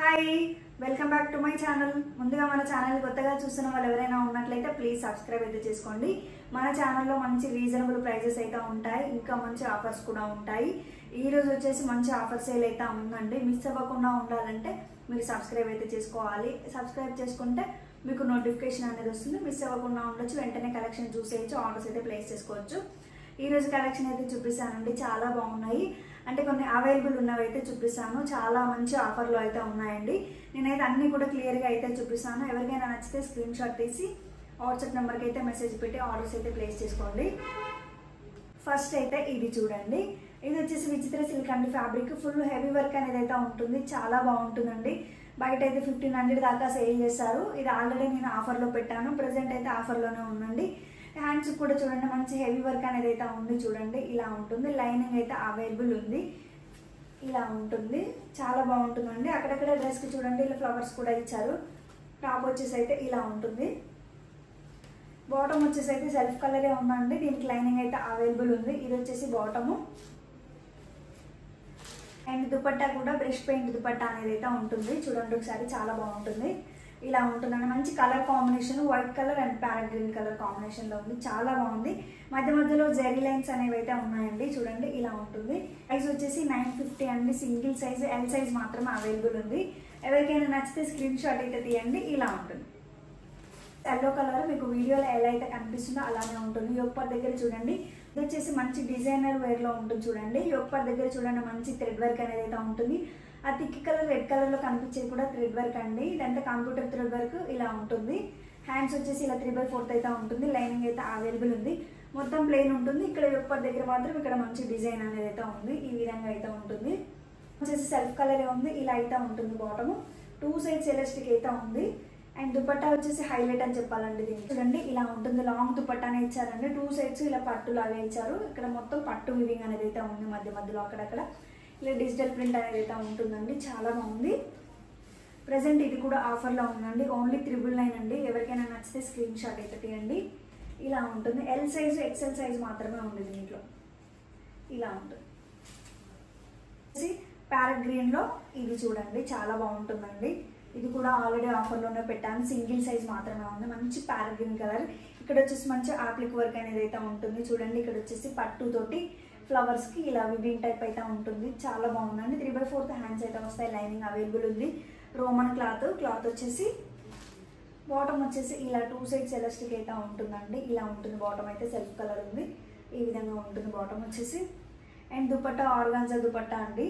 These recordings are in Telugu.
Hi welcome back to my channel. ముందుగా మన ఛానల్ కొత్తగా చూస్తున్న వాళ్ళు ఎవరైనా ఉన్నట్లయితే ప్లీజ్ సబ్స్క్రైబ్ అయితే చేసుకోండి. మన ఛానల్లో మంచి రీజనబుల్ ప్రైజెస్ అయితే ఉంటాయి, ఇంకా మంచి ఆఫర్స్ కూడా ఉంటాయి. ఈ రోజు వచ్చేసి మంచి ఆఫర్ సేల్ అయితే ఉందండి. మిస్ అవ్వకుండా ఉండాలంటే మీరు సబ్స్క్రైబ్ అయితే చేసుకోవాలి. సబ్స్క్రైబ్ చేసుకుంటే మీకు నోటిఫికేషన్ అనేది వస్తుంది. మిస్ అవ్వకుండా ఉండొచ్చు, వెంటనే కలెక్షన్ చూసేయచ్చు, ఆర్డర్స్ అయితే ప్లేస్ చేసుకోవచ్చు. ఈ రోజు కలెక్షన్ అయితే చూపిస్తానండి, చాలా బాగున్నాయి. అంటే కొన్ని అవైలబుల్ ఉన్నవి అయితే చూపిస్తాను. చాలా మంచి ఆఫర్లు అయితే ఉన్నాయండి. నేనైతే అన్ని కూడా క్లియర్గా అయితే చూపిస్తాను. ఎవరికైనా నచ్చితే స్క్రీన్ షాట్ తీసి వాట్సాప్ నెంబర్కి అయితే మెసేజ్ పెట్టి ఆర్డర్స్ అయితే ప్లేస్ చేసుకోండి. ఫస్ట్ అయితే ఇది చూడండి. ఇది వచ్చేసి విచిత్ర సిల్క్ అండి. ఫ్యాబ్రిక్ ఫుల్ హెవీ వర్క్ అనేది అయితే ఉంటుంది, చాలా బాగుంటుందండి. బయట అయితే 1500 దాకా సేల్ చేస్తారు. ఇది ఆల్రెడీ నేను ఆఫర్లో పెట్టాను, ప్రజెంట్ అయితే ఆఫర్లోనే ఉందండి. హ్యాండ్స్ కూడా చూడండి, మంచి హెవీ వర్క్ అనేది అయితే ఉంది. చూడండి ఇలా ఉంటుంది. లైనింగ్ అయితే అవైలబుల్ ఉంది. ఇలా ఉంటుంది, చాలా బాగుంటుందండి. అక్కడక్కడ డ్రెస్కి చూడండి ఇలా ఫ్లవర్స్ కూడా ఇచ్చారు. టాప్ వచ్చేసి అయితే ఇలా ఉంటుంది. బాటమ్ వచ్చేసి అయితే సెల్ఫ్ కలరే ఉందండి. దీనికి లైనింగ్ అయితే అవైలబుల్ ఉంది. ఇది వచ్చేసి బాటము. అండ్ దుపట్టా కూడా బ్రష్ పెయింట్ దుపట్టా అనేది అయితే ఉంటుంది. చూడండి ఒకసారి, చాలా బాగుంటుంది. ఇలా ఉంటుందండి. మంచి colour combination, white colour and parrot green colour కాంబినేషన్లో ఉంది, చాలా బాగుంది. మధ్య మధ్యలో జెరీ లైన్స్ అనేవి అయితే ఉన్నాయండి. చూడండి ఇలా ఉంటుంది. సైజ్ వచ్చేసి 950 అండి. సింగిల్ సైజ్, ఎల్ సైజ్ మాత్రమే అవైలబుల్ ఉంది. ఎవరికైనా నచ్చితే స్క్రీన్ షాట్ అయితే తీయండి. ఇలా ఉంటుంది. ఎల్లో కలర్ మీకు వీడియోలో ఎలా అయితే కనిపిస్తుందో అలానే ఉంటుంది. యోగపాట్ దగ్గర చూడండి, ఇది వచ్చేసి మంచి డిజైనర్ వేర్ లో ఉంటుంది. చూడండి యోగపాట్ దగ్గర చూడండి, మంచి థ్రెడ్ వర్క్ అనేది అయితే ఉంటుంది. ఆ థిక్ కలర్ రెడ్ కలర్ లో కనిపించేది కూడా థ్రెడ్ వర్క్ అండి. ఇదంతా కంప్యూటర్ థ్రెడ్ వర్క్. ఇలా ఉంటుంది. హ్యాండ్స్ వచ్చేసి ఇలా 3/4 అయితే ఉంటుంది. లైనింగ్ అయితే అవైలబుల్ ఉంది. మొత్తం ప్లెయిన్ ఉంటుంది. ఇక్కడ యోగపాట్ దగ్గర మాత్రం ఇక్కడ మంచి డిజైన్ అనేది అయితే ఉంది. ఈ విధంగా అయితే ఉంటుంది. వచ్చేసి సెల్ఫ్ కలర్ ఉంది. ఇలా అయితే ఉంటుంది. బాటము 2 సైడ్స్ ఎలాస్టిక్ అయితే ఉంది. అండ్ దుపట్టా వచ్చేసి హైలైట్ అని చెప్పాలండి. దీనికి చూడండి ఇలా ఉంటుంది. లాంగ్ దుపట్టానే ఇచ్చారండి. 2 సైడ్స్ ఇలా పట్టు లాగా ఇచ్చారు. ఇక్కడ మొత్తం పట్టు వివింగ్ అనేది అయితే ఉంది. మధ్య మధ్యలో అక్కడక్కడ ఇలా డిజిటల్ ప్రింట్ అనేది అయితే ఉంటుందండి. చాలా బాగుంది. ప్రజెంట్ ఇది కూడా ఆఫర్లో ఉందండి. ఓన్లీ 999 అండి. ఎవరికైనా నచ్చితే స్క్రీన్ షాట్ అయితే తీయండి. ఇలా ఉంటుంది. ఎల్ సైజు, ఎక్సెల్ సైజ్ మాత్రమే ఉంది దీంట్లో. ఇలా ఉంటుంది. ప్యారెట్ గ్రీన్ లో ఇది చూడండి, చాలా బాగుంటుందండి. ఇది కూడా ఆల్రెడీ ఆఫర్లోనే పెట్టాను. సింగిల్ సైజ్ మాత్రమే ఉంది. మంచి ప్యారెట్ గ్రీన్ కలర్. ఇక్కడ వచ్చేసి మంచి ఆప్లిక్ వర్క్ అనేది అయితే ఉంటుంది. చూడండి ఇక్కడ వచ్చేసి పట్టు తోటి ఫ్లవర్స్ కి ఇలా వివింగ్ టైప్ అయితే ఉంటుంది. చాలా బాగుందండి. 3/4 హ్యాండ్స్ అయితే వస్తాయి. లైనింగ్ అవైలబుల్ ఉంది. రోమన్ క్లాత్ వచ్చేసి బాటమ్ వచ్చేసి ఇలా 2 సైడ్స్ ఎలాస్టిక్ అయితే ఉంటుందండి. ఇలా ఉంటుంది. బాటమ్ అయితే సెల్ఫ్ కలర్ ఉంది. ఈ విధంగా ఉంటుంది బాటమ్ వచ్చేసి. అండ్ దుపట్టా ఆర్గాన్జా దుపట్టా అండి.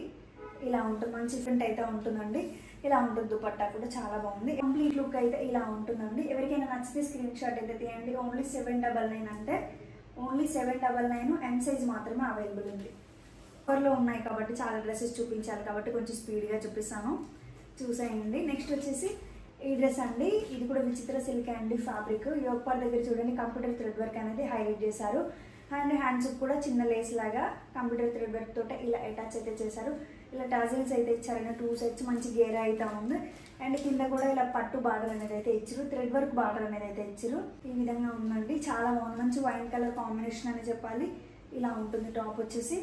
ఇలా ఉంటుంది. మంచి ప్రింట్ అయితే ఉంటుందండి. ఇలా ఉంటుంది. దుపట్టా కూడా చాలా బాగుంది. కంప్లీట్ లుక్ అయితే ఇలా ఉంటుందండి. ఎవరికైనా నచ్చితే స్క్రీన్ షాట్ అయితే తీయండి. ఓన్లీ 799 అంటే ఓన్లీ 799. ఎం సైజ్ మాత్రమే అవైలబుల్ ఉంది. ఆఫర్లో ఉన్నాయి కాబట్టి చాలా డ్రెస్సెస్ చూపించాలి కాబట్టి కొంచెం స్పీడ్గా చూపిస్తాను, చూసేయండి. నెక్స్ట్ వచ్చేసి ఈ డ్రెస్ అండి. ఇది కూడా విచిత్ర సిల్క్ అండి. ఫ్యాబ్రిక్ యోగపాట్ దగ్గర చూడండి, కంప్యూటర్ థ్రెడ్ వర్క్ అనేది హైలైట్ చేశారు. అండ్ హ్యాండ్స్ కూడా చిన్న లేస్ లాగా కంప్యూటర్ థ్రెడ్ వర్క్ తోట ఇలా అటాచ్ అయితే చేశారు. ఇలా టాజిల్స్ అయితే ఇచ్చారండి. 2 సైడ్స్ మంచి గేర్ అయితే ఉంది. అండ్ కింద కూడా ఇలా పట్టు బార్డర్ అనేది అయితే ఇచ్చారు. థ్రెడ్ వర్క్ బార్డర్ అనేది అయితే ఇచ్చారు. ఈ విధంగా ఉందండి. చాలా బాగుంది. మంచి వైన్ కలర్ కాంబినేషన్ అని చెప్పాలి. ఇలా ఉంటుంది టాప్ వచ్చేసి.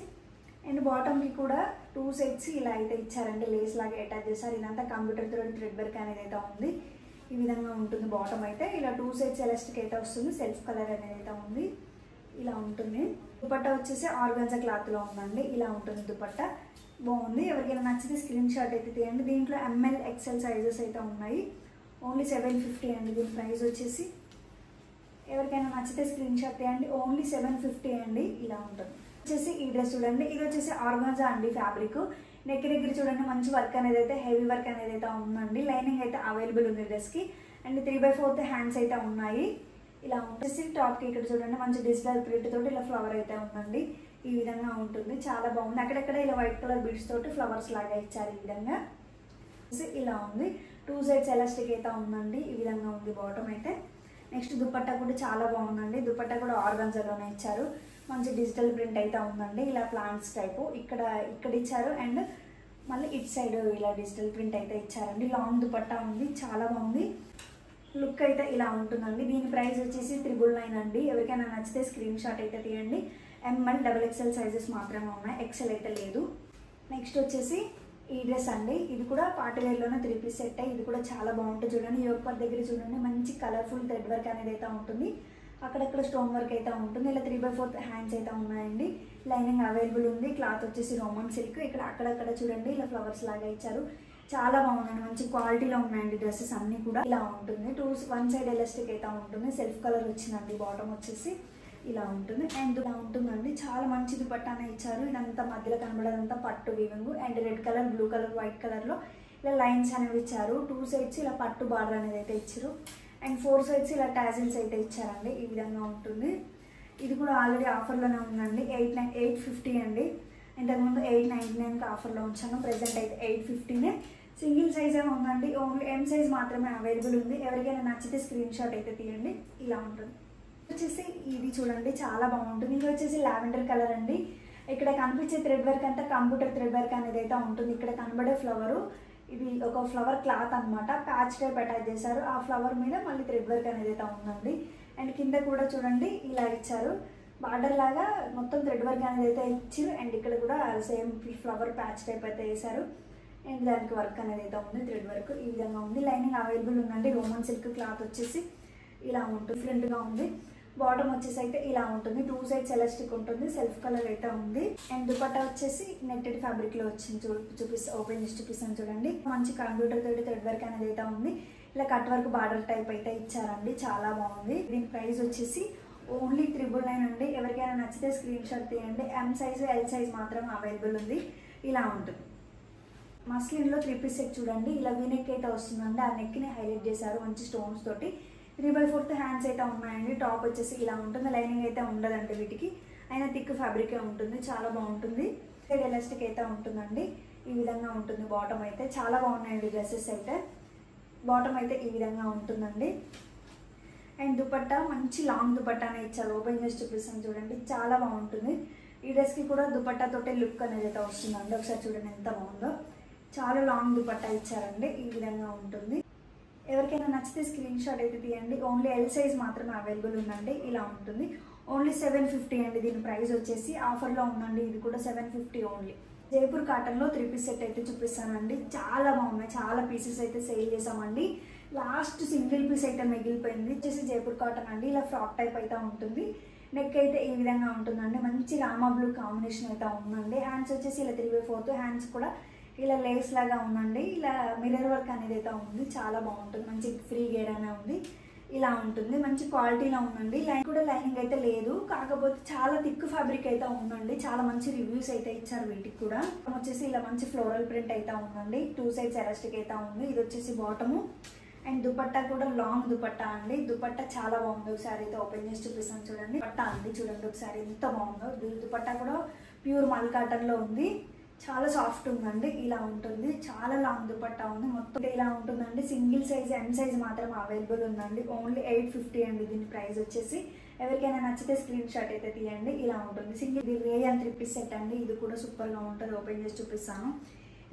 అండ్ బాటమ్ కి కూడా 2 సైడ్స్ ఇలా అయితే ఇచ్చారండి. లేస్ లాగా అటాచ్ చేశారు. ఇదంతా కంప్యూటర్ థ్రెడ్ వర్క్ అనేది అయితే ఉంది. ఈ విధంగా ఉంటుంది. బాటమ్ అయితే ఇలా 2 సైడ్స్ ఎలాస్టిక్ అయితే వస్తుంది. సెల్ఫ్ కలర్ అనేది అయితే ఉంది. ఇలా ఉంటుంది. దుపట్టా వచ్చేసి ఆర్గాన్జా క్లాత్ లో ఉందండి. ఇలా ఉంటుంది దుపట్టా. బాగుంది. ఎవరికైనా నచ్చితే స్క్రీన్ షాట్ అయితే తీయండి. దీంట్లో ఎంఎల్, ఎక్సెల్ సైజెస్ అయితే ఉన్నాయి. ఓన్లీ 750 అండి. దీని ప్రైస్ వచ్చేసి ఎవరికైనా నచ్చితే స్క్రీన్ షాట్ తీయండి. ఓన్లీ 750 అండి. ఇలా ఉంటుంది. వచ్చేసి ఈ డ్రెస్ చూడండి. ఇది వచ్చేసి ఆర్గాన్జా అండి. ఫ్యాబ్రిక్ నెక్ దగ్గర చూడండి, మంచి వర్క్ అనేది అయితే హెవీ వర్క్ అనేది అయితే ఉందండి. లైనింగ్ అయితే అవైలబుల్ ఉంది డ్రెస్ కి. అండ్ 3/4 హ్యాండ్స్ అయితే ఉన్నాయి. ఇలా ఉంటుంది. టాప్ కి ఇక్కడ చూడండి మంచి డిజిటల్ ప్రింట్ తోటి ఇలా ఫ్లవర్ అయితే ఉందండి. ఈ విధంగా ఉంటుంది. చాలా బాగుంది. అక్కడక్కడ ఇలా వైట్ కలర్ బీడ్స్ తోటి ఫ్లవర్స్ లాగా ఇచ్చారు. ఈ విధంగా ఇలా ఉంది. 2 సైడ్స్ ఎలాస్టిక్ అయితే ఉందండి. ఈ విధంగా ఉంది బాటమ్ అయితే. నెక్స్ట్ దుపట్టా కూడా చాలా బాగుందండి. దుపట్టా కూడా ఆర్గాన్జాలోనే ఇచ్చారు. మంచి డిజిటల్ ప్రింట్ అయితే ఉందండి. ఇలా ప్లాంట్స్ టైపు ఇక్కడ ఇచ్చారు. అండ్ మళ్ళీ ఇటు సైడ్ ఇలా డిజిటల్ ప్రింట్ అయితే ఇచ్చారండి. లాంగ్ దుపట్టా ఉంది. చాలా బాగుంది. లుక్ అయితే ఇలా ఉంటుందండి. దీని ప్రైస్ వచ్చేసి 999 అండి. ఎవరికైనా నచ్చితే స్క్రీన్ షాట్ అయితే తీయండి. ఎంఎల్, XXL సైజెస్ మాత్రమే ఉన్నాయి. ఎక్సెల్ అయితే లేదు. నెక్స్ట్ వచ్చేసి ఈ డ్రెస్ అండి, ఇది కూడా పార్టీ వేర్లోనే 3 పీస్ సెట్. ఇది కూడా చాలా బాగుంటుంది చూడండి. యోక్ పార్ట్ దగ్గర చూడండి మంచి కలర్ఫుల్ థ్రెడ్ వర్క్ అనేది అయితే ఉంటుంది. అక్కడక్కడ స్టోన్ వర్క్ అయితే ఉంటుంది. ఇలా 3/4 హ్యాండ్స్ అయితే ఉన్నాయండి. లైనింగ్ అవైలబుల్ ఉంది. క్లాత్ వచ్చేసి రోమన్ సిల్క్. ఇక్కడ అక్కడక్కడ చూడండి ఇలా ఫ్లవర్స్ లాగా ఇచ్చారు. చాలా బాగుందండి, మంచి క్వాలిటీలో ఉన్నాయండి డ్రెస్సెస్ అన్నీ కూడా. ఇలా ఉంటుంది. వన్ సైడ్ ఎలాస్టిక్ అయితే ఉంటుంది. సెల్ఫ్ కలర్ వచ్చిందండి. బాటమ్ వచ్చేసి ఇలా ఉంటుంది అండ్ ఇలా ఉంటుందండి. చాలా మంచి దుపట్టానే ఇచ్చారు. ఇదంతా మధ్యలో కనబడేదంతా పట్టు weaving and red colour, blue colour, white కలర్లో ఇలా లైన్స్ అనేవి ఇచ్చారు. 2 సైడ్స్ ఇలా పట్టు బార్డర్ అనేది అయితే ఇచ్చారు అండ్ 4 సైడ్స్ ఇలా టాజిల్స్ అయితే ఇచ్చారండి. ఈ విధంగా ఉంటుంది. ఇది కూడా ఆల్రెడీ ఆఫర్లోనే ఉందండి. 850 అండి. ఇంతకుముందు 899కి ఆఫర్లో ఉంచాను. ప్రెసెంట్ అయితే 850నే. సింగిల్ సైజే ఉందండి. ఓన్లీ M సైజ్ మాత్రమే అవైలబుల్ ఉంది. ఎవరికైనా నచ్చితే స్క్రీన్ షాట్ అయితే తీయండి. ఇలా ఉంటుంది. వచ్చేసి ఇది చూడండి చాలా బాగుంటుంది. ఇది వచ్చేసి లావెండర్ కలర్ అండి. ఇక్కడ కనిపించే థ్రెడ్ వర్క్ అంతా కంప్యూటర్ థ్రెడ్ వర్క్ అనేది అయితే ఉంటుంది. ఇక్కడ కనబడే ఫ్లవరు ఇది ఒక ఫ్లవర్ క్లాత్ అనమాట. ప్యాచ్ టైప్ అటాచ్ చేశారు. ఆ ఫ్లవర్ మీద మళ్ళీ థ్రెడ్ వర్క్ అనేది అయితే ఉందండి. అండ్ కింద కూడా చూడండి ఇలా ఇచ్చారు. బార్డర్ లాగా మొత్తం థ్రెడ్ వర్క్ అనేది అయితే ఇచ్చారు. అండ్ ఇక్కడ కూడా సేమ్ ఫ్లవర్ ప్యాచ్ టైప్ అయితే వేశారు. అండ్ దానికి వర్క్ అనేది అయితే ఉంది. థ్రెడ్ వర్క్ ఈ విధంగా ఉంది. లైనింగ్ అవైలబుల్ ఉందండి. రోమన్ సిల్క్ క్లాత్ వచ్చేసి ఇలా ఉంటుంది. డిఫరెంట్గా ఉంది. బాటమ్ వచ్చేసి అయితే ఇలా ఉంటుంది. 2 సైడ్స్ ఎలాస్టిక్ ఉంటుంది. సెల్ఫ్ కలర్ అయితే ఉంది. అండ్ దుపట్టా వచ్చేసి నెట్టెడ్ ఫ్యాబ్రిక్ లో వచ్చింది. ఓపెన్ చేసి చూపిస్తాను చూడండి. మంచి కంప్యూటర్ తోటి థ్రెడ్ వర్క్ అనేది అయితే ఉంది. ఇలా కట్ వర్క్ బార్డర్ టైప్ అయితే ఇచ్చారండి. చాలా బాగుంది. దీని ప్రైస్ వచ్చేసి ఓన్లీ 999 అండి. ఎవరికైనా నచ్చితే స్క్రీన్ షాట్ తీయండి. M సైజ్, L సైజ్ మాత్రం అవైలబుల్ ఉంది. ఇలా ఉంటుంది. మస్లిన్లో 3 పీస్ సెట్ చూడండి. ఇలా వీనెక్ అయితే వస్తుందండి. ఆ నెక్ని హైలైట్ చేశారు మంచి స్టోన్స్ తోటి. 3/4 హ్యాండ్స్ అయితే ఉన్నాయండి. టాప్ వచ్చేసి ఇలా ఉంటుంది. లైనింగ్ అయితే ఉండదండి వీటికి. అయినా థిక్ ఫ్యాబ్రికే ఉంటుంది. చాలా బాగుంటుంది. ఎలాస్టిక్ అయితే ఉంటుందండి. ఈ విధంగా ఉంటుంది. బాటమ్ అయితే చాలా బాగున్నాయండి డ్రెస్సెస్ అయితే. బాటమ్ అయితే ఈ విధంగా ఉంటుందండి. అండ్ దుపట్టా మంచి లాంగ్ దుపట్టానే ఇచ్చారు. ఓపెన్ చేసి చూపిస్తాను చూడండి. చాలా బాగుంటుంది. ఈ డ్రెస్కి కూడా దుపట్టా తోటే లుక్ అనేది అయితే వస్తుందండి. ఒకసారి చూడండి ఎంత బాగుందో. చాలా లాంగ్ దుపట్టా ఇచ్చారండి. ఈ విధంగా ఉంటుంది. ఎవరికైనా నచ్చితే స్క్రీన్ షాట్ అయితే తీయండి. ఓన్లీ L సైజ్ మాత్రమే అవైలబుల్ ఉందండి. ఇలా ఉంటుంది. ఓన్లీ 750 అండి. దీని ప్రైస్ వచ్చేసి ఆఫర్లో ఉందండి. ఇది కూడా 750 ఓన్లీ. జైపూర్ కాటన్లో 3 పీస్ సెట్ అయితే చూపిస్తానండి. చాలా బాగున్నాయి. చాలా పీసెస్ అయితే సేల్ చేసామండి. లాస్ట్ సింగిల్ పీస్ అయితే మిగిలిపోయింది. వచ్చేసి జైపూర్ కాటన్ అండి. ఇలా ఫ్రాక్ టైప్ అయితే ఉంటుంది. నెక్ అయితే ఈ విధంగా ఉంటుందండి. మంచి రామా బ్లూ కాంబినేషన్ అయితే ఉందండి. హ్యాండ్స్ వచ్చేసి ఇలా 3/4 హ్యాండ్స్ కూడా ఇలా లేస్ లాగా ఉందండి. ఇలా మిర్రర్ వర్క్ అనేది అయితే ఉంది. చాలా బాగుంటుంది. మంచి ఫ్రీ గేర్ అనే ఉంది. ఇలా ఉంటుంది. మంచి క్వాలిటీలో ఉందండి. లైన్ కూడా లైనింగ్ అయితే లేదు. కాకపోతే చాలా థిక్ ఫ్యాబ్రిక్ అయితే ఉందండి. చాలా మంచి రివ్యూస్ అయితే ఇచ్చారు వీటికి కూడా. వచ్చేసి ఇలా మంచి ఫ్లోరల్ ప్రింట్ అయితే ఉందండి. 2 సైడ్స్ ఎలాస్టిక్ అయితే ఉంది. ఇది వచ్చేసి బాటము. అండ్ దుపట్టా కూడా లాంగ్ దుపట్టా అండి. దుపట్టా చాలా బాగుంది. ఒకసారి అయితే ఓపెన్ చేసి చూపిస్తాను చూడండి. పట్టా అండి చూడండి ఒకసారి ఎంత బాగుందో. దుపట్టా కూడా ప్యూర్ మల్ కాటన్ లో ఉంది. చాలా సాఫ్ట్ ఉందండి. ఇలా ఉంటుంది. చాలా లాంగ్ దుపట్టా ఉంది. మొత్తం ఇలా ఉంటుందండి. సింగిల్ సైజ్ M సైజ్ మాత్రం అవైలబుల్ ఉందండి. ఓన్లీ 850 అండి. దీని ప్రైస్ వచ్చేసి ఎవరికైనా నచ్చితే స్క్రీన్ షాట్ అయితే తీయండి. ఇలా ఉంటుంది. సింగిల్ ఇది రేయన్ 3 పీస్ సెట్ అండి. ఇది కూడా సూపర్గా ఉంటుంది. ఓపెన్ చేసి చూపిస్తాను.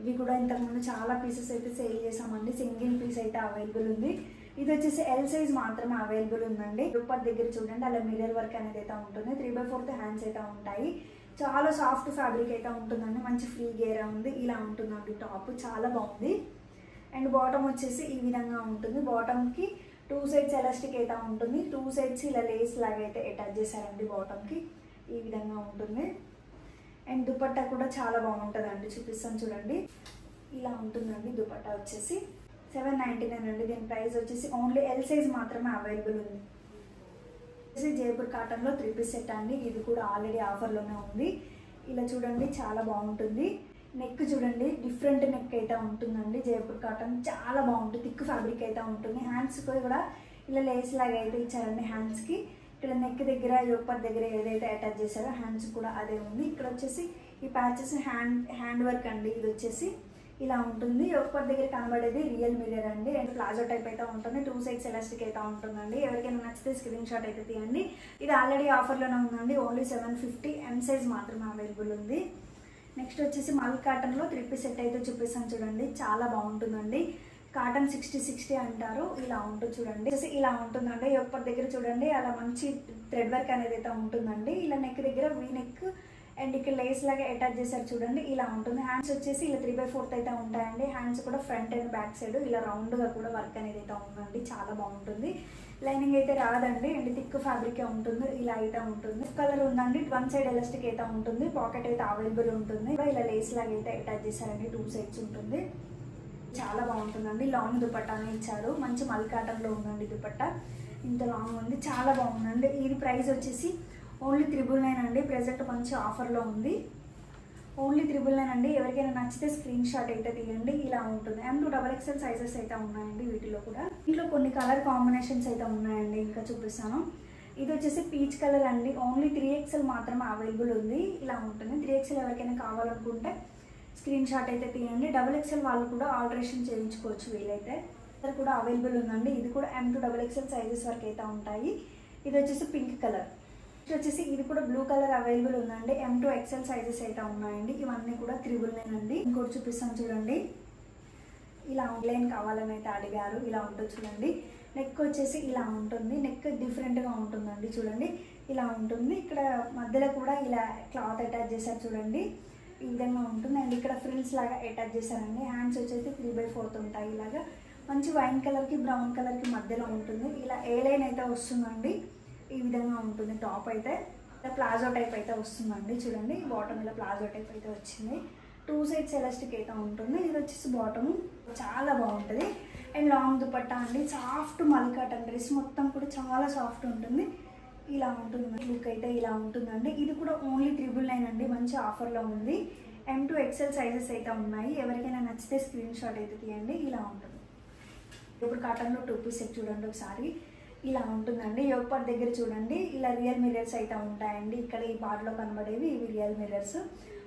ఇవి కూడా ఇంతకుముందు చాలా పీసెస్ అయితే సేల్ చేసామండి. సింగిల్ పీస్ అయితే అవైలబుల్ ఉంది. ఇది వచ్చేసి L సైజ్ మాత్రమే అవైలబుల్ ఉందండి. దుపట్టా దగ్గర చూడండి అలా మిర్రర్ వర్క్ అనేది అయితే ఉంటుంది. 3/4 హ్యాండ్స్ అయితే ఉంటాయి. చాలా సాఫ్ట్ ఫ్యాబ్రిక్ అయితే ఉంటుందండి. మంచి ఫ్రీ గేర్ ఉంది. ఇలా ఉంటుందండి టాప్. చాలా బాగుంది. అండ్ బాటమ్ వచ్చేసి ఈ విధంగా ఉంటుంది. బాటమ్కి 2 సైడ్స్ ఎలాస్టిక్ అయితే ఉంటుంది. 2 సైడ్స్ ఇలా లేస్ లాగా అయితే అటాచ్ చేశారండి బాటమ్కి. ఈ విధంగా ఉంటుంది. అండ్ దుపట్టా కూడా చాలా బాగుంటుందండి. చూపిస్తాను చూడండి. ఇలా ఉంటుందండి దుపట్టా వచ్చేసి 799 అండి. దీని ప్రైస్ వచ్చేసి ఓన్లీ L సైజ్ మాత్రమే అవైలబుల్ ఉంది. జైపూర్ కాటన్లో 3 పీస్ సెట్ అండి. ఇది కూడా ఆల్రెడీ ఆఫర్లోనే ఉంది. ఇలా చూడండి చాలా బాగుంటుంది. నెక్ చూడండి డిఫరెంట్ నెక్ అయితే ఉంటుందండి. జైపూర్ కాటన్ చాలా బాగుంటుంది. థిక్ ఫ్యాబ్రిక్ అయితే ఉంటుంది. హ్యాండ్స్ కూడా ఇలా లేస్ లాగా అయితే ఇచ్చారండి. హ్యాండ్స్కి ఇక్కడ నెక్ దగ్గర యోపర్ దగ్గర ఏదైతే అటాచ్ చేశారో హ్యాండ్స్ కూడా అదే ఉంది. ఇక్కడ వచ్చేసి ఈ ప్యాచెస్ హ్యాండ్ వర్క్ అండి. ఇది వచ్చేసి ఇలా ఉంటుంది. యోపర్ దగ్గర కనబడేది రియల్ మిర్రర్ అండి. అండ్ ప్లాజో టైప్ అయితే ఉంటుంది. 2 సైడ్స్ ఎలాస్టిక్ అయితే ఉంటుందండి. ఎవరికైనా నచ్చితే స్క్రీన్ షాట్ అయితే తీయండి. ఇది ఆల్రెడీ ఆఫర్లోనే ఉందండి. ఓన్లీ 750 M సైజ్ మాత్రమే అవైలబుల్ ఉంది. నెక్స్ట్ వచ్చేసి మల్ కాటన్లో 3 పీస్ సెట్ అయితే చూపిస్తాను చూడండి. చాలా బాగుంటుందండి. కాటన్ 60/60 అంటారు. ఇలా ఉంటుంది చూడండి. ఇలా ఉంటుందండి. యోపర్ దగ్గర చూడండి అలా మంచి థ్రెడ్ వర్క్ అనేది అయితే ఉంటుందండి. ఇలా నెక్ దగ్గర వీ నెక్ అండ్ ఇక్కడ లేస్ లాగా అటాచ్ చేశారు చూడండి, ఇలా ఉంటుంది. హ్యాండ్స్ వచ్చేసి ఇలా 3/4 అయితే ఉంటాయండి. హ్యాండ్స్ కూడా ఫ్రంట్ అండ్ బ్యాక్ సైడ్ ఇలా రౌండ్గా కూడా వర్క్ అనేది అయితే ఉందండి, చాలా బాగుంటుంది. లైనింగ్ అయితే రాదండి అండ్ థిక్ ఫ్యాబ్రిక్ ఉంటుంది, ఇలా అయితే ఉంటుంది. కలర్ ఉందండి, 1 సైడ్ ఎలాస్టిక్ అయితే ఉంటుంది, పాకెట్ అయితే అవైలబుల్ ఉంటుంది. ఇలా లేస్ లాగా అయితే అటాచ్ చేశారండి, 2 సైడ్స్ ఉంటుంది, చాలా బాగుంటుందండి. లాంగ్ దుపట్టానే ఇచ్చారు, మంచి మల్ కాటన్లో ఉందండి దుపట్టా, ఇంత లాంగ్ ఉంది, చాలా బాగుందండి. ఇది ప్రైస్ వచ్చేసి ఓన్లీ 999 అండి. ప్రెజెంట్ మంచి ఆఫర్లో ఉంది, ఓన్లీ 999 అండి. ఎవరికైనా నచ్చితే స్క్రీన్ షాట్ అయితే తీయండి, ఇలా ఉంటుంది. M2 XXL సైజెస్ అయితే ఉన్నాయండి వీటిలో కూడా. ఇంట్లో కొన్ని కలర్ కాంబినేషన్స్ అయితే ఉన్నాయండి, ఇంకా చూపిస్తాను. ఇది వచ్చేసి పీచ్ కలర్ అండి, ఓన్లీ 3XL మాత్రమే అవైలబుల్ ఉంది, ఇలా ఉంటుంది. 3XL ఎవరికైనా కావాలనుకుంటే స్క్రీన్ షాట్ అయితే తీయండి. XXL వాళ్ళు కూడా ఆల్టరేషన్ చేయించుకోవచ్చు వీలైతే, ఇది కూడా అవైలబుల్ ఉందండి. ఇది కూడా M2 XXL సైజెస్ వరకు అయితే ఉంటాయి. ఇది వచ్చేసి పింక్ కలర్, వచ్చేసి ఇది కూడా బ్లూ కలర్ అవైలబుల్ ఉందండి. M2 XL సైజెస్ అయితే ఉన్నాయండి. ఇవన్నీ కూడా 999 అండి. ఇంకోటి చూపిస్తాను చూడండి, ఇలా ఆన్లైన్ కావాలని అయితే అడిగారు, ఇలా ఉంటుంది చూడండి. నెక్ వచ్చేసి ఇలా ఉంటుంది, నెక్ డిఫరెంట్గా ఉంటుందండి చూడండి, ఇలా ఉంటుంది. ఇక్కడ మధ్యలో కూడా ఇలా క్లాత్ అటాచ్ చేశారు చూడండి, ఈ విధంగా ఉంటుంది. అండ్ ఇక్కడ ఫ్రిల్స్ లాగా అటాచ్ చేశారండి. హ్యాండ్స్ వచ్చేసి 3/4 ఉంటాయి, ఇలాగా మంచి వైన్ కలర్కి బ్రౌన్ కలర్కి మధ్యలో ఉంటుంది. ఇలా ఏ లైన్ అయితే వస్తుందండి, ఈ విధంగా ఉంటుంది. టాప్ అయితే ప్లాజో టైప్ అయితే వస్తుందండి చూడండి, బాటమ్ ఇలా ప్లాజో టైప్ అయితే వచ్చింది. 2 సైడ్స్ ఎలాస్టిక్ అయితే ఉంటుంది. ఇది వచ్చేసి బాటమ్, చాలా బాగుంటుంది. అండ్ లాంగ్ దుపట్టా అండి, సాఫ్ట్ మల్ కాటన్ డ్రెస్, మొత్తం కూడా చాలా సాఫ్ట్ ఉంటుంది, ఇలా ఉంటుంది. లుక్ అయితే ఇలా ఉంటుందండి. ఇది కూడా ఓన్లీ 999 అండి, మంచి ఆఫర్లో ఉంది. M2 XL సైజెస్ అయితే ఉన్నాయి, ఎవరికైనా నచ్చితే స్క్రీన్ షాట్ అయితే తీయండి, ఇలా ఉంటుంది. ఇప్పుడు కాటన్లో 2 పీస్ సెట్ చూడండి ఒకసారి, ఇలా ఉంటుందండి. యోగపాట్ దగ్గర చూడండి, ఇలా రియల్ మిర్రర్స్ అయితే ఉంటాయండి. ఇక్కడ ఈ పార్ట్లో కనబడేవి ఇవి రియల్ మిర్రర్స్,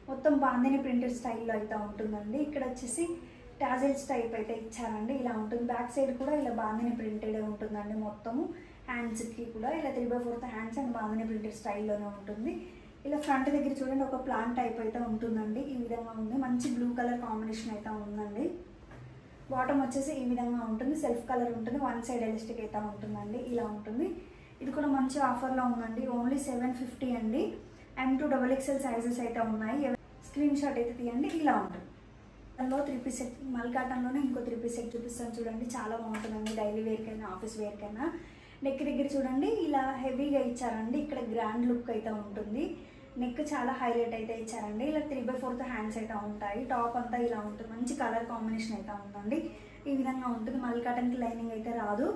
మొత్తం బాందిని ప్రింటెడ్ స్టైల్లో అయితే ఉంటుందండి. ఇక్కడ వచ్చేసి టాజిల్స్ టైప్ అయితే ఇచ్చారండి, ఇలా ఉంటుంది. బ్యాక్ సైడ్ కూడా ఇలా బాందిని ప్రింటెడ్ ఉంటుందండి మొత్తము. హ్యాండ్స్కి కూడా ఇలా 3/4 హ్యాండ్స్ అండ్ బాందిని ప్రింటెడ్ స్టైల్లోనే ఉంటుంది. ఇలా ఫ్రంట్ దగ్గర చూడండి ఒక ప్లాంట్ టైప్ అయితే ఉంటుందండి, ఈ విధంగా ఉంది. మంచి బ్లూ కలర్ కాంబినేషన్ అయితే ఉందండి. బాటమ్ వచ్చేసి ఈ విధంగా ఉంటుంది, సెల్ఫ్ కలర్ ఉంటుంది, 1 సైడ్ ఎలాస్టిక్ అయితే ఉంటుందండి, ఇలా ఉంటుంది. ఇది కూడా మంచి ఆఫర్లో ఉందండి, ఓన్లీ 750 అండి. M2 XXL సైజెస్ అయితే ఉన్నాయి, స్క్రీన్ షాట్ అయితే తీయండి, ఇలా ఉంటుంది. దానిలో 3 పీస్ సెట్, మల్ కాటన్లోనే ఇంకో 3 పీస్ సెట్ చూపిస్తాను చూడండి, చాలా బాగుంటుందండి. డైలీ వేర్కైనా ఆఫీస్ వేర్కైనా. నెక్ దగ్గర చూడండి ఇలా హెవీగా ఇచ్చారండి, ఇక్కడ గ్రాండ్ లుక్ అయితే ఉంటుంది. నెక్ చాలా హైలైట్ అయితే ఇచ్చారండి, ఇలా 3/4 హ్యాండ్స్ అయితే ఉంటాయి. టాప్ అంతా ఇలా ఉంటుంది, మంచి కలర్ కాంబినేషన్ అయితే ఉందండి, ఈ విధంగా ఉంటుంది. మల్ కాటన్కి లైనింగ్ అయితే రాదు.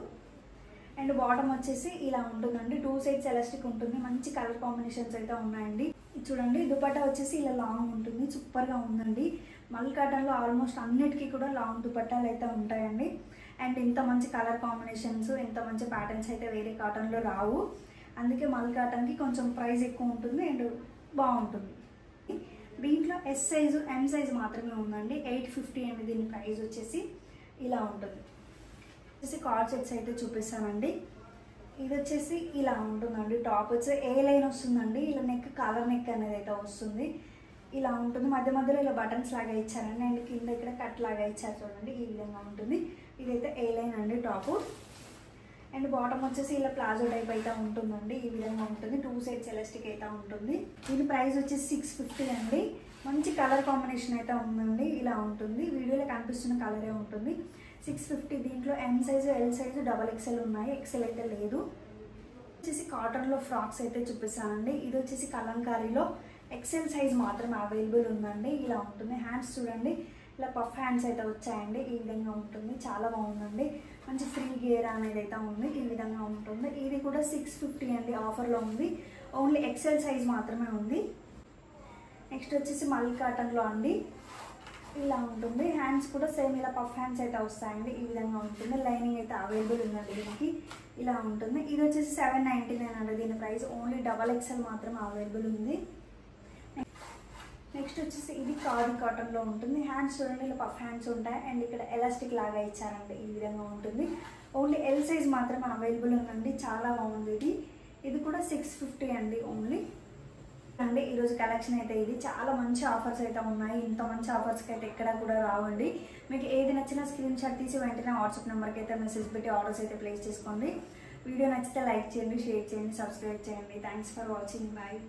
అండ్ బాటమ్ వచ్చేసి ఇలా ఉంటుందండి, 2 సైడ్స్ ఎలాస్టిక్ ఉంటుంది, మంచి కలర్ కాంబినేషన్స్ అయితే ఉన్నాయండి. చూడండి దుపట్టా వచ్చేసి ఇలా లాంగ్ ఉంటుంది, సూపర్గా ఉందండి. మల్ కాటన్లో ఆల్మోస్ట్ అన్నిటికీ కూడా లాంగ్ దుపట్టాలు అయితే ఉంటాయండి. అండ్ ఇంత మంచి కలర్ కాంబినేషన్స్, ఇంత మంచి ప్యాటర్న్స్ అయితే వేరే కాటన్లో రావు, అందుకే మల్ కాటన్కి కొంచెం ప్రైస్ ఎక్కువ ఉంటుంది అండ్ బాగుంటుంది. దీంట్లో S సైజు M సైజు మాత్రమే ఉందండి, 850 అండి దీని ప్రైస్ వచ్చేసి, ఇలా ఉంటుంది. వచ్చేసి కార్డ్ సెట్స్ అయితే చూపిస్తానండి. ఇది వచ్చేసి ఇలా ఉంటుందండి, టాప్ వచ్చి ఏ లైన్ వస్తుందండి, ఇలా నెక్ కాలర్ నెక్ అనేది అయితే వస్తుంది, ఇలా ఉంటుంది. మధ్య మధ్యలో ఇలా బటన్స్ లాగా ఇచ్చారండి అండ్ కింద ఇక్కడ కట్ లాగా ఇచ్చారు చూడండి, ఈ విధంగా ఉంటుంది. ఇదైతే ఏ లైన్ అండి టాపు. అండ్ బాటమ్ వచ్చేసి ఇలా ప్లాజో టైప్ అయితే ఉంటుందండి, ఈ విధంగా ఉంటుంది. 2 సైడ్స్ ఎలాస్టిక్ అయితే ఉంటుంది. దీని ప్రైస్ వచ్చేసి 650 అండి. మంచి కలర్ కాంబినేషన్ అయితే ఉందండి, ఇలా ఉంటుంది. వీడియోలో కనిపిస్తున్న కలరే ఉంటుంది. 650. దీంట్లో M size, L size, XXL ఉన్నాయి, XL అయితే లేదు. వచ్చేసి కాటన్లో ఫ్రాక్స్ అయితే చూపిస్తానండి. ఇది వచ్చేసి కలంకారీలో XL సైజ్ మాత్రమే అవైలబుల్ ఉందండి, ఇలా ఉంటుంది. హ్యాండ్స్ చూడండి ఇలా పఫ్ హ్యాండ్స్ అయితే వచ్చాయండి, ఈ విధంగా ఉంటుంది, చాలా బాగుందండి. మంచి ఫ్రీ గేర్ అనేది అయితే ఉంది, ఈ విధంగా ఉంటుంది. ఇది కూడా 650 అండి, ఆఫర్లో ఉంది. ఓన్లీ XL సైజ్ మాత్రమే ఉంది. నెక్స్ట్ వచ్చేసి మల్ కాటన్లో అండి, ఇలా ఉంటుంది. హ్యాండ్స్ కూడా సేమ్ ఇలా పఫ్ హ్యాండ్స్ అయితే వస్తాయండి, ఈ విధంగా ఉంటుంది. లైనింగ్ అయితే అవైలబుల్ ఉందండి దీనికి, ఇలా ఉంటుంది. ఇది వచ్చేసి 799 అండి దీని ప్రైస్, ఓన్లీ XXL మాత్రమే అవైలబుల్ ఉంది. నెక్స్ట్ వచ్చేసి ఇది ఖాదీ కాటన్లో ఉంటుంది. హ్యాండ్స్ చూడండి ఇలా పఫ్ హ్యాండ్స్ ఉంటాయి అండ్ ఇక్కడ ఎలాస్టిక్ లాగా ఇచ్చారండి, ఈ విధంగా ఉంటుంది. ఓన్లీ L సైజ్ మాత్రమే అవైలబుల్ ఉందండి, చాలా బాగుంది ఇది. ఇది కూడా 650 అండి ఓన్లీ అండి. ఈరోజు కలెక్షన్ అయితే ఇది, చాలా మంచి ఆఫర్స్ అయితే ఉన్నాయి. ఇంత మంచి ఆఫర్స్కి అయితే ఎక్కడ కూడా రావండి. మీకు ఏది నచ్చినా స్క్రీన్ షాట్ తీసి వెంటనే వాట్సాప్ నెంబర్కి అయితే మెసేజ్ పెట్టి ఆర్డర్స్ అయితే ప్లేస్ చేసుకోండి. వీడియో నచ్చితే లైక్ చేయండి, షేర్ చేయండి, సబ్స్క్రైబ్ చేయండి. Thanks for watching, bye.